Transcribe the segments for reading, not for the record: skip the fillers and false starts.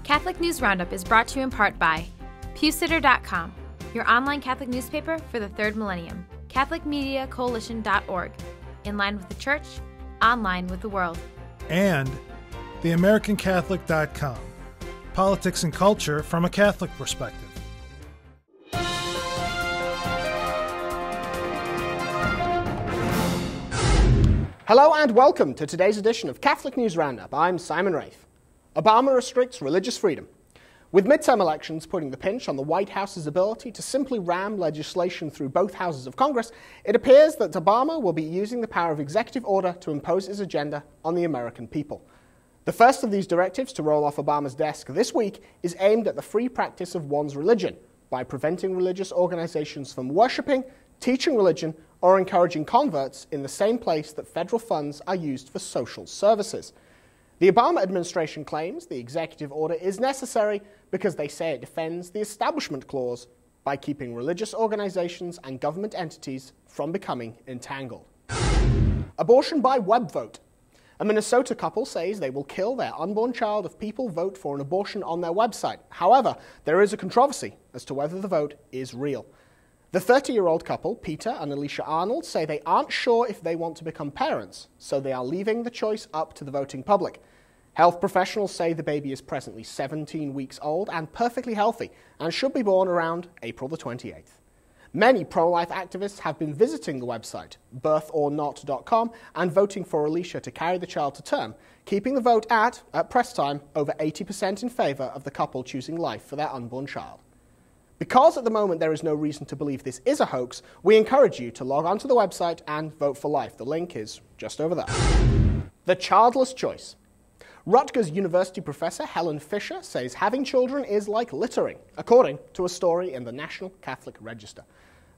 Catholic News Roundup is brought to you in part by PewSitter.com, your online Catholic newspaper for the third millennium, CatholicMediaCoalition.org, in line with the Church, online with the world. And TheAmericanCatholic.com, politics and culture from a Catholic perspective. Hello and welcome to today's edition of Catholic News Roundup. I'm Simon Rafe. Obama restricts religious freedom. With midterm elections putting the pinch on the White House's ability to simply ram legislation through both houses of Congress, it appears that Obama will be using the power of executive order to impose his agenda on the American people. The first of these directives to roll off Obama's desk this week is aimed at the free practice of one's religion by preventing religious organizations from worshipping, teaching religion, or encouraging converts in the same place that federal funds are used for social services. The Obama administration claims the executive order is necessary because they say it defends the Establishment Clause by keeping religious organizations and government entities from becoming entangled. Abortion by web vote. A Minnesota couple says they will kill their unborn child if people vote for an abortion on their website. However, there is a controversy as to whether the vote is real. The 30-year-old couple, Peter and Alicia Arnold, say they aren't sure if they want to become parents, so they are leaving the choice up to the voting public. Health professionals say the baby is presently 17 weeks old and perfectly healthy and should be born around April the 28th. Many pro-life activists have been visiting the website, birthornot.com, and voting for Alicia to carry the child to term, keeping the vote at press time, over 80% in favor of the couple choosing life for their unborn child. Because at the moment there is no reason to believe this is a hoax, we encourage you to log onto the website and vote for life. The link is just over there. The Childless Choice. Rutgers University professor Helen Fisher says having children is like littering, according to a story in the National Catholic Register.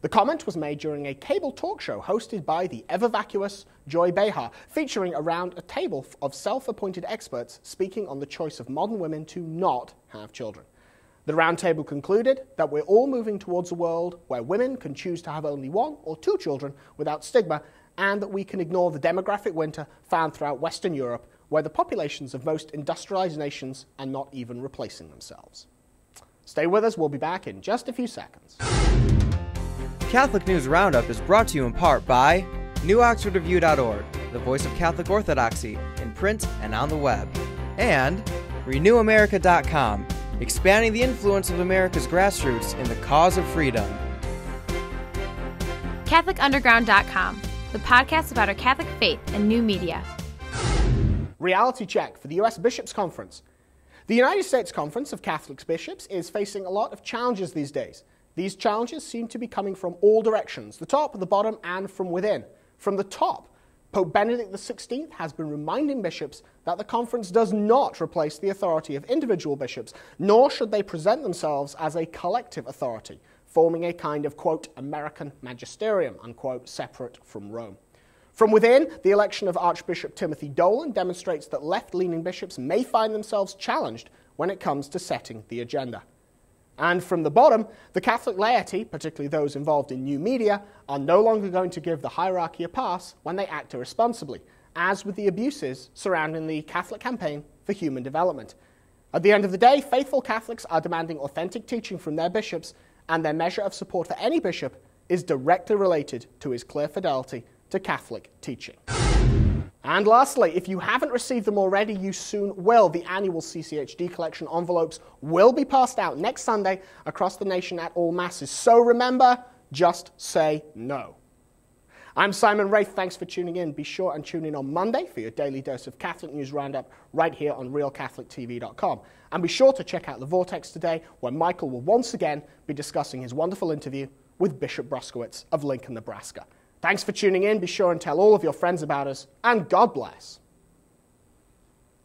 The comment was made during a cable talk show hosted by the ever-vacuous Joy Behar, featuring around a table of self-appointed experts speaking on the choice of modern women to not have children. The roundtable concluded that we're all moving towards a world where women can choose to have only one or two children without stigma, and that we can ignore the demographic winter found throughout Western Europe, where the populations of most industrialized nations are not even replacing themselves. Stay with us, we'll be back in just a few seconds. Catholic News Roundup is brought to you in part by NewOxfordReview.org, the voice of Catholic Orthodoxy, in print and on the web, and RenewAmerica.com, expanding the influence of America's grassroots in the cause of freedom. CatholicUnderground.com, the podcast about our Catholic faith and new media. Reality check for the U.S. Bishops' Conference. The United States Conference of Catholic Bishops is facing a lot of challenges these days. These challenges seem to be coming from all directions, the top, the bottom, and from within. From the top, Pope Benedict XVI has been reminding bishops that the conference does not replace the authority of individual bishops, nor should they present themselves as a collective authority, forming a kind of, quote, American magisterium, unquote, separate from Rome. From within, the election of Archbishop Timothy Dolan demonstrates that left-leaning bishops may find themselves challenged when it comes to setting the agenda. And from the bottom, the Catholic laity, particularly those involved in new media, are no longer going to give the hierarchy a pass when they act irresponsibly, as with the abuses surrounding the Catholic Campaign for Human Development. At the end of the day, faithful Catholics are demanding authentic teaching from their bishops, and their measure of support for any bishop is directly related to his clear fidelity to Catholic teaching. And lastly, if you haven't received them already, you soon will. The annual CCHD collection envelopes will be passed out next Sunday across the nation at all masses. So remember, just say no. I'm Simon Rafe. Thanks for tuning in. Be sure and tune in on Monday for your daily dose of Catholic News Roundup right here on RealCatholicTV.com. And be sure to check out The Vortex today, where Michael will once again be discussing his wonderful interview with Bishop Bruskowitz of Lincoln, Nebraska. Thanks for tuning in. Be sure and tell all of your friends about us, and God bless.